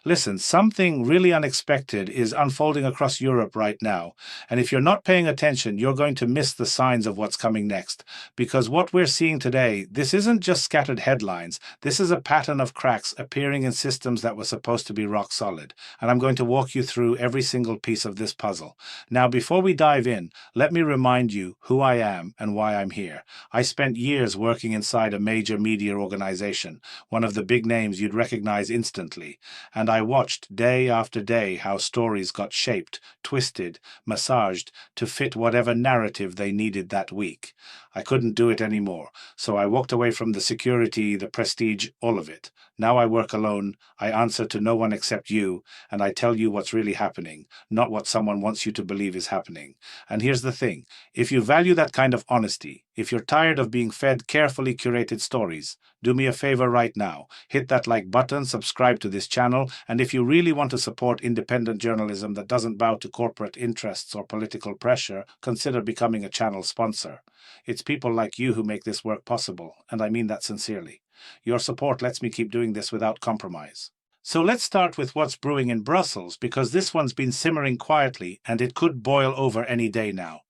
Listen, something really unexpected is unfolding across Europe right now. And if you're not paying attention, you're going to miss the signs of what's coming next. Because what we're seeing today, this isn't just scattered headlines. This is a pattern of cracks appearing in systems that were supposed to be rock solid. And I'm going to walk you through every single piece of this puzzle. Now, before we dive in, let me remind you who I am and why I'm here. I spent years working inside a major media organization, one of the big names you'd recognize instantly. And I watched day after day how stories got shaped, twisted, massaged to fit whatever narrative they needed that week. I couldn't do it anymore, so I walked away from the security, the prestige, all of it. Now I work alone, I answer to no one except you, and I tell you what's really happening, not what someone wants you to believe is happening. And here's the thing, if you value that kind of honesty, if you're tired of being fed carefully curated stories, do me a favor right now, hit that like button, subscribe to this channel, and if you really want to support independent journalism that doesn't bow to corporate interests or political pressure, consider becoming a channel sponsor. It's people like you who make this work possible, and I mean that sincerely. Your support lets me keep doing this without compromise. So let's start with what's brewing in Brussels, because this one's been simmering quietly and it could boil over any day now.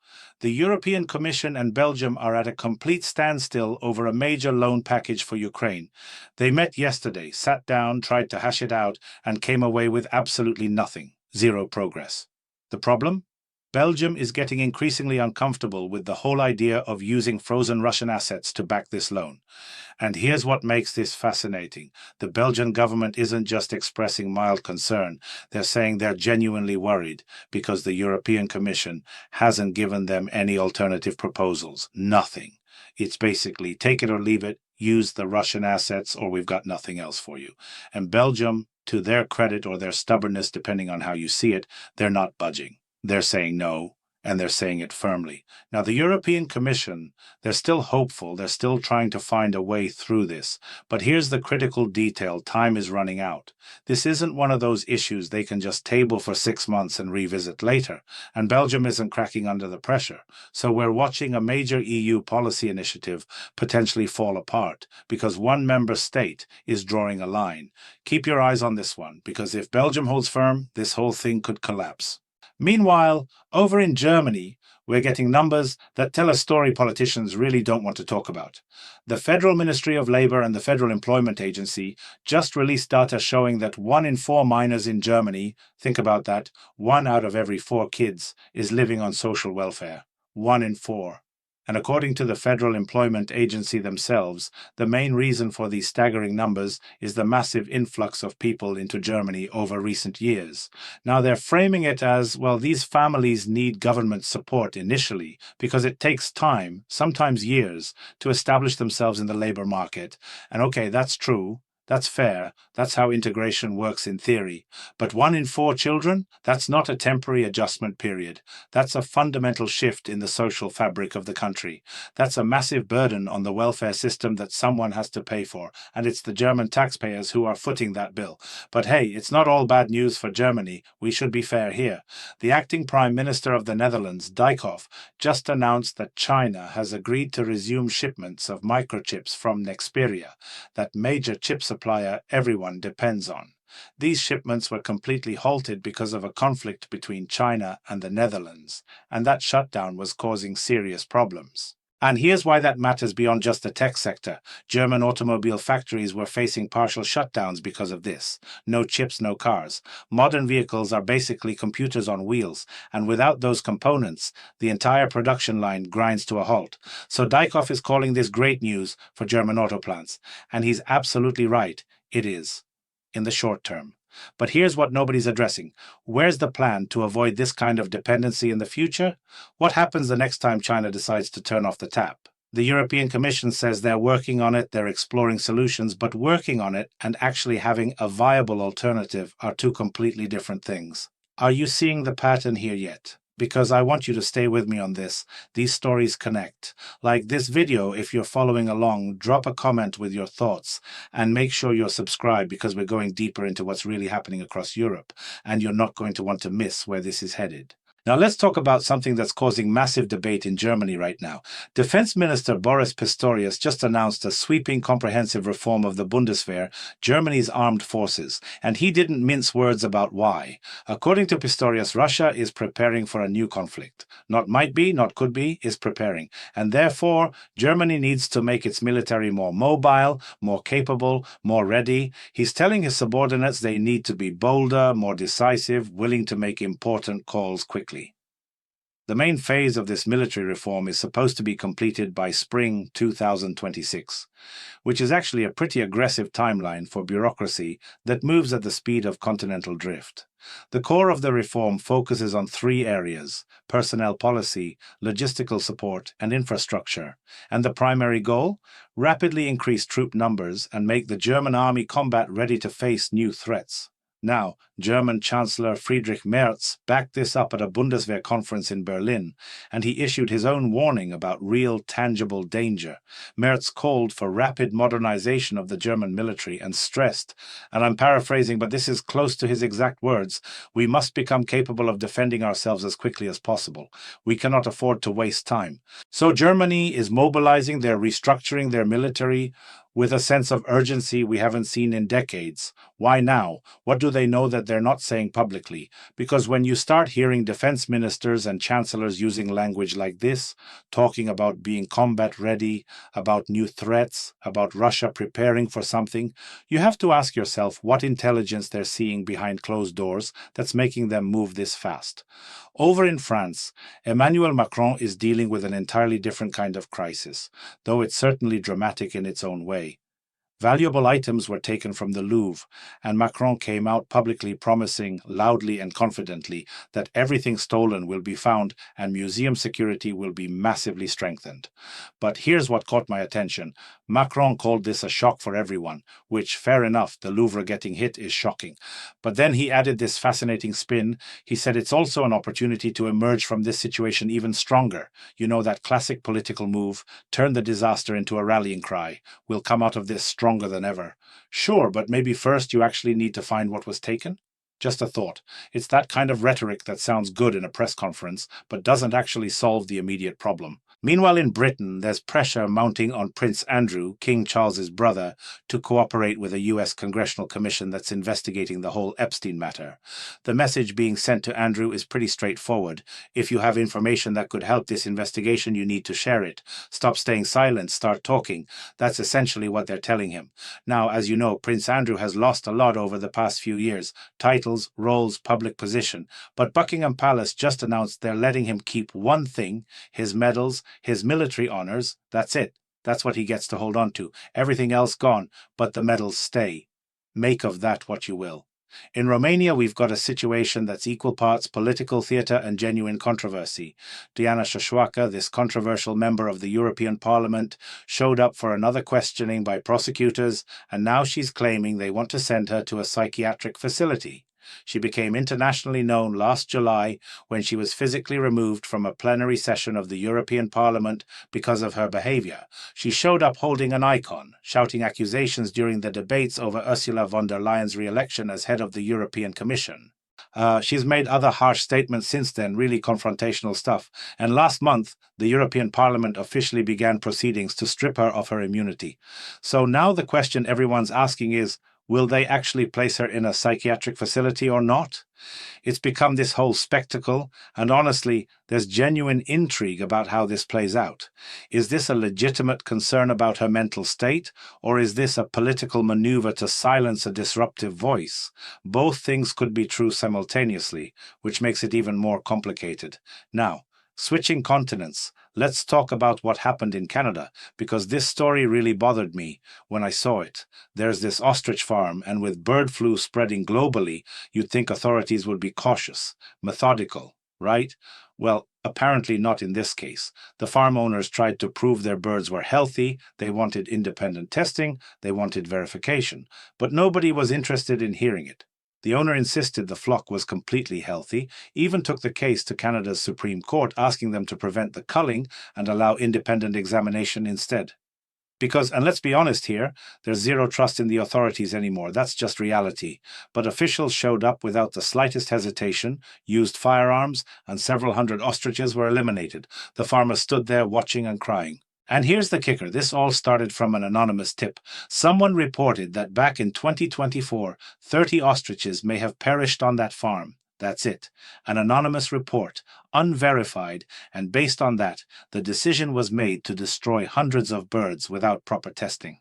The European Commission and Belgium are at a complete standstill over a major loan package for Ukraine. They met yesterday, sat down, tried to hash it out, and came away with absolutely nothing. Zero progress. The problem? Belgium is getting increasingly uncomfortable with the whole idea of using frozen Russian assets to back this loan. And here's what makes this fascinating. The Belgian government isn't just expressing mild concern. They're saying they're genuinely worried because the European Commission hasn't given them any alternative proposals. Nothing. It's basically take it or leave it, use the Russian assets, or we've got nothing else for you. And Belgium, to their credit or their stubbornness, depending on how you see it, they're not budging. They're saying no, and they're saying it firmly. Now, the European Commission, they're still hopeful. They're still trying to find a way through this. But here's the critical detail. Time is running out. This isn't one of those issues they can just table for 6 months and revisit later. And Belgium isn't cracking under the pressure. So we're watching a major EU policy initiative potentially fall apart because one member state is drawing a line. Keep your eyes on this one, because if Belgium holds firm, this whole thing could collapse. Meanwhile, over in Germany, we're getting numbers that tell a story politicians really don't want to talk about. The Federal Ministry of Labor and the Federal Employment Agency just released data showing that 1 in 4 minors in Germany, think about that, 1 out of every 4 kids is living on social welfare. 1 in 4. And according to the Federal Employment Agency themselves, the main reason for these staggering numbers is the massive influx of people into Germany over recent years. Now they're framing it as, well, these families need government support initially because it takes time, sometimes years, to establish themselves in the labor market. And okay, that's true. That's fair. That's how integration works in theory. But 1 in 4 children? That's not a temporary adjustment period. That's a fundamental shift in the social fabric of the country. That's a massive burden on the welfare system that someone has to pay for, and it's the German taxpayers who are footing that bill. But hey, it's not all bad news for Germany. We should be fair here. The acting Prime Minister of the Netherlands, Dijkhoff, just announced that China has agreed to resume shipments of microchips from Nexperia, that major chip supplier everyone depends on. These shipments were completely halted because of a conflict between China and the Netherlands, and that shutdown was causing serious problems. And here's why that matters beyond just the tech sector. German automobile factories were facing partial shutdowns because of this. No chips, no cars. Modern vehicles are basically computers on wheels, and without those components, the entire production line grinds to a halt. So Dijkhoff is calling this great news for German auto plants, and he's absolutely right. It is, in the short term. But here's what nobody's addressing. Where's the plan to avoid this kind of dependency in the future? What happens the next time China decides to turn off the tap? The European Commission says they're working on it, they're exploring solutions, but working on it and actually having a viable alternative are two completely different things. Are you seeing the pattern here yet? Because I want you to stay with me on this. These stories connect. Like this video, if you're following along, drop a comment with your thoughts and make sure you're subscribed because we're going deeper into what's really happening across Europe and you're not going to want to miss where this is headed. Now let's talk about something that's causing massive debate in Germany right now. Defense Minister Boris Pistorius just announced a sweeping comprehensive reform of the Bundeswehr, Germany's armed forces, and he didn't mince words about why. According to Pistorius, Russia is preparing for a new conflict. Not might be, not could be, is preparing. And therefore, Germany needs to make its military more mobile, more capable, more ready. He's telling his subordinates they need to be bolder, more decisive, willing to make important calls quickly. The main phase of this military reform is supposed to be completed by spring 2026, which is actually a pretty aggressive timeline for bureaucracy that moves at the speed of continental drift. The core of the reform focuses on three areas: personnel policy, logistical support, and infrastructure. And the primary goal? Rapidly increase troop numbers and make the German army combat ready to face new threats. Now, German Chancellor Friedrich Merz backed this up at a Bundeswehr conference in Berlin, and he issued his own warning about real, tangible danger. Merz called for rapid modernization of the German military and stressed, and I'm paraphrasing, but this is close to his exact words, we must become capable of defending ourselves as quickly as possible. We cannot afford to waste time. So Germany is mobilizing, they're restructuring their military with a sense of urgency we haven't seen in decades. Why now? What do they know that they're not saying publicly? Because when you start hearing defense ministers and chancellors using language like this, talking about being combat ready, about new threats, about Russia preparing for something, you have to ask yourself what intelligence they're seeing behind closed doors that's making them move this fast. Over in France, Emmanuel Macron is dealing with an entirely different kind of crisis, though it's certainly dramatic in its own way. Valuable items were taken from the Louvre, and Macron came out publicly promising, loudly and confidently, that everything stolen will be found and museum security will be massively strengthened. But here's what caught my attention. Macron called this a shock for everyone, which, fair enough, the Louvre getting hit is shocking. But then he added this fascinating spin. He said it's also an opportunity to emerge from this situation even stronger. You know, that classic political move, turn the disaster into a rallying cry. We'll come out of this stronger than ever. Sure, but maybe first you actually need to find what was taken? Just a thought. It's that kind of rhetoric that sounds good in a press conference, but doesn't actually solve the immediate problem. Meanwhile, in Britain, there's pressure mounting on Prince Andrew, King Charles's brother, to cooperate with a US congressional commission that's investigating the whole Epstein matter. The message being sent to Andrew is pretty straightforward. If you have information that could help this investigation, you need to share it. Stop staying silent, start talking. That's essentially what they're telling him. Now, as you know, Prince Andrew has lost a lot over the past few years. Titles, roles, public position. But Buckingham Palace just announced they're letting him keep one thing, his medals, his military honors. That's it. That's what he gets to hold on to. Everything else gone, but the medals stay. Make of that what you will. In Romania, we've got a situation that's equal parts political theatre and genuine controversy. Diana Șoșoacă, this controversial member of the European Parliament, showed up for another questioning by prosecutors, and now she's claiming they want to send her to a psychiatric facility. She became internationally known last July when she was physically removed from a plenary session of the European Parliament because of her behavior. She showed up holding an icon, shouting accusations during the debates over Ursula von der Leyen's re-election as head of the European Commission. She's made other harsh statements since then, really confrontational stuff. And last month, the European Parliament officially began proceedings to strip her of her immunity. So now the question everyone's asking is, will they actually place her in a psychiatric facility or not? It's become this whole spectacle, and honestly, there's genuine intrigue about how this plays out. Is this a legitimate concern about her mental state, or is this a political maneuver to silence a disruptive voice? Both things could be true simultaneously, which makes it even more complicated. Now, switching continents, let's talk about what happened in Canada, because this story really bothered me when I saw it. There's this ostrich farm, and with bird flu spreading globally, you'd think authorities would be cautious, methodical, right? Well, apparently not in this case. The farm owners tried to prove their birds were healthy, they wanted independent testing, they wanted verification, but nobody was interested in hearing it. The owner insisted the flock was completely healthy, even took the case to Canada's Supreme Court, asking them to prevent the culling and allow independent examination instead. Because, and let's be honest here, there's zero trust in the authorities anymore. That's just reality. But officials showed up without the slightest hesitation, used firearms, and several hundred ostriches were eliminated. The farmers stood there watching and crying. And here's the kicker. This all started from an anonymous tip. Someone reported that back in 2024, 30 ostriches may have perished on that farm. That's it. An anonymous report, unverified, and based on that, the decision was made to destroy hundreds of birds without proper testing.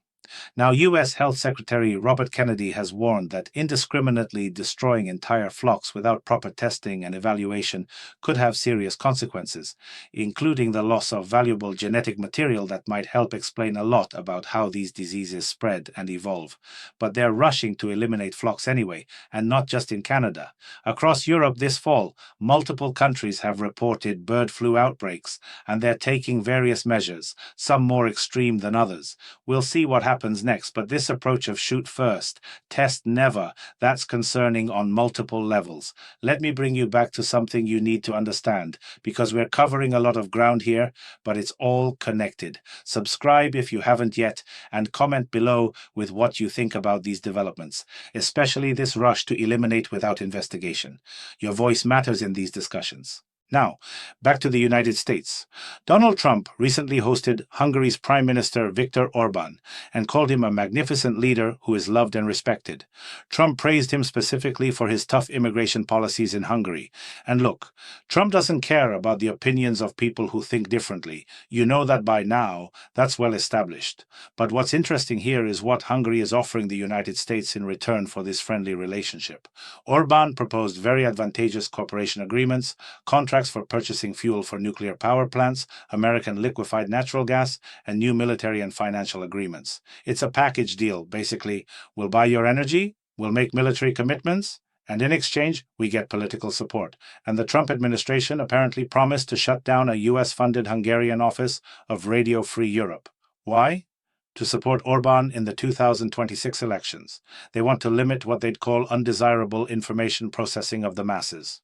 Now, U.S. Health Secretary Robert Kennedy has warned that indiscriminately destroying entire flocks without proper testing and evaluation could have serious consequences, including the loss of valuable genetic material that might help explain a lot about how these diseases spread and evolve. But they're rushing to eliminate flocks anyway, and not just in Canada. Across Europe this fall, multiple countries have reported bird flu outbreaks, and they're taking various measures, some more extreme than others. We'll see what happens next, but this approach of shoot first, test never, that's concerning on multiple levels. Let me bring you back to something you need to understand, because we're covering a lot of ground here, but it's all connected. Subscribe if you haven't yet, and comment below with what you think about these developments, especially this rush to eliminate without investigation. Your voice matters in these discussions. Now, back to the United States. Donald Trump recently hosted Hungary's Prime Minister Viktor Orbán and called him a magnificent leader who is loved and respected. Trump praised him specifically for his tough immigration policies in Hungary. And look, Trump doesn't care about the opinions of people who think differently. You know that by now, that's well established. But what's interesting here is what Hungary is offering the United States in return for this friendly relationship. Orbán proposed very advantageous cooperation agreements, contracts for purchasing fuel for nuclear power plants, American liquefied natural gas, and new military and financial agreements. It's a package deal, basically. We'll buy your energy, we'll make military commitments, and in exchange, we get political support. And the Trump administration apparently promised to shut down a US-funded Hungarian office of Radio Free Europe. Why? To support Orbán in the 2026 elections. They want to limit what they'd call undesirable information processing of the masses.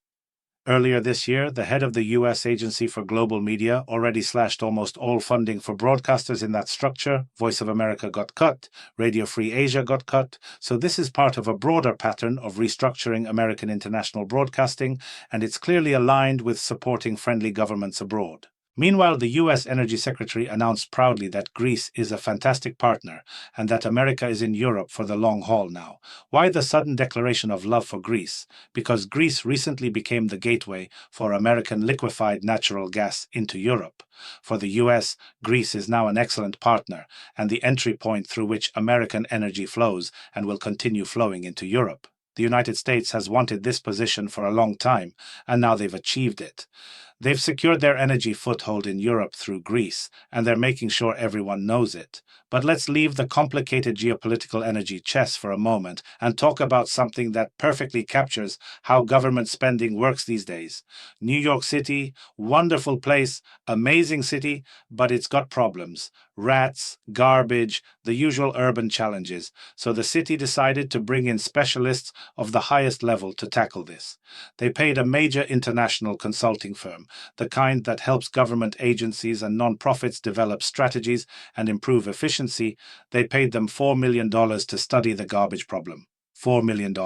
Earlier this year, the head of the U.S. Agency for Global Media already slashed almost all funding for broadcasters in that structure. Voice of America got cut, Radio Free Asia got cut, so this is part of a broader pattern of restructuring American international broadcasting, and it's clearly aligned with supporting friendly governments abroad. Meanwhile, the U.S. Energy Secretary announced proudly that Greece is a fantastic partner and that America is in Europe for the long haul now. Why the sudden declaration of love for Greece? Because Greece recently became the gateway for American liquefied natural gas into Europe. For the U.S., Greece is now an excellent partner and the entry point through which American energy flows and will continue flowing into Europe. The United States has wanted this position for a long time, and now they've achieved it. They've secured their energy foothold in Europe through Greece, and they're making sure everyone knows it. But let's leave the complicated geopolitical energy chess for a moment and talk about something that perfectly captures how government spending works these days. New York City, wonderful place, amazing city, but it's got problems. Rats, garbage, the usual urban challenges. So the city decided to bring in specialists of the highest level to tackle this. They paid a major international consulting firm, the kind that helps government agencies and non-profits develop strategies and improve efficiency. They paid them $4 million to study the garbage problem. $4 million.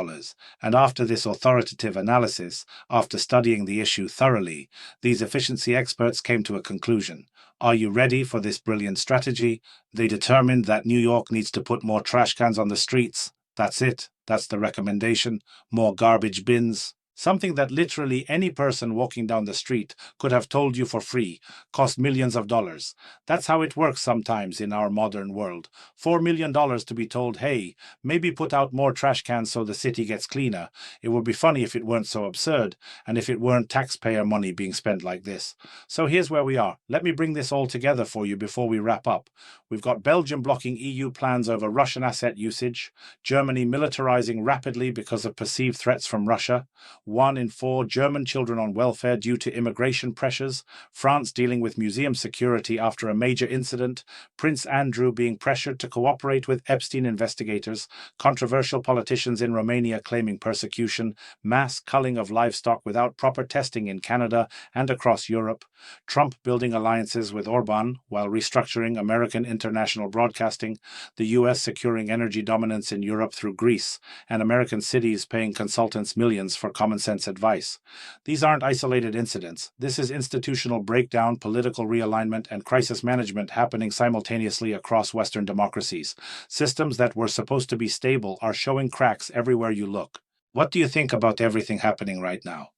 And after this authoritative analysis, after studying the issue thoroughly, these efficiency experts came to a conclusion. Are you ready for this brilliant strategy? They determined that New York needs to put more trash cans on the streets. That's it. That's the recommendation. More garbage bins. Something that literally any person walking down the street could have told you for free, cost millions of dollars. That's how it works sometimes in our modern world. $4 million to be told, hey, maybe put out more trash cans so the city gets cleaner. It would be funny if it weren't so absurd, and if it weren't taxpayer money being spent like this. So here's where we are. Let me bring this all together for you before we wrap up. We've got Belgium blocking EU plans over Russian asset usage, Germany militarizing rapidly because of perceived threats from Russia, 1 in 4 German children on welfare due to immigration pressures, France dealing with museum security after a major incident, Prince Andrew being pressured to cooperate with Epstein investigators, controversial politicians in Romania claiming persecution, mass culling of livestock without proper testing in Canada and across Europe, Trump building alliances with Orbán while restructuring American international broadcasting, the US securing energy dominance in Europe through Greece, and American cities paying consultants millions for common sense advice. These aren't isolated incidents. This is institutional breakdown, political realignment, and crisis management happening simultaneously across Western democracies. Systems that were supposed to be stable are showing cracks everywhere you look. What do you think about everything happening right now?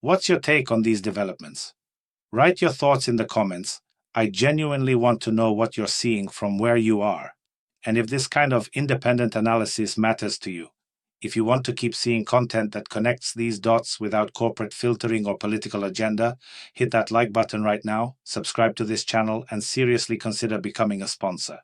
What's your take on these developments? Write your thoughts in the comments. I genuinely want to know what you're seeing from where you are, and if this kind of independent analysis matters to you. If you want to keep seeing content that connects these dots without corporate filtering or political agenda, hit that like button right now, subscribe to this channel, and seriously consider becoming a sponsor.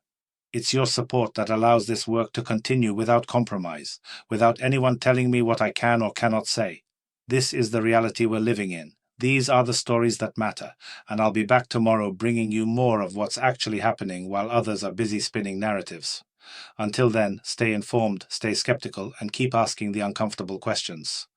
It's your support that allows this work to continue without compromise, without anyone telling me what I can or cannot say. This is the reality we're living in. These are the stories that matter, and I'll be back tomorrow bringing you more of what's actually happening while others are busy spinning narratives. Until then, stay informed, stay skeptical, and keep asking the uncomfortable questions.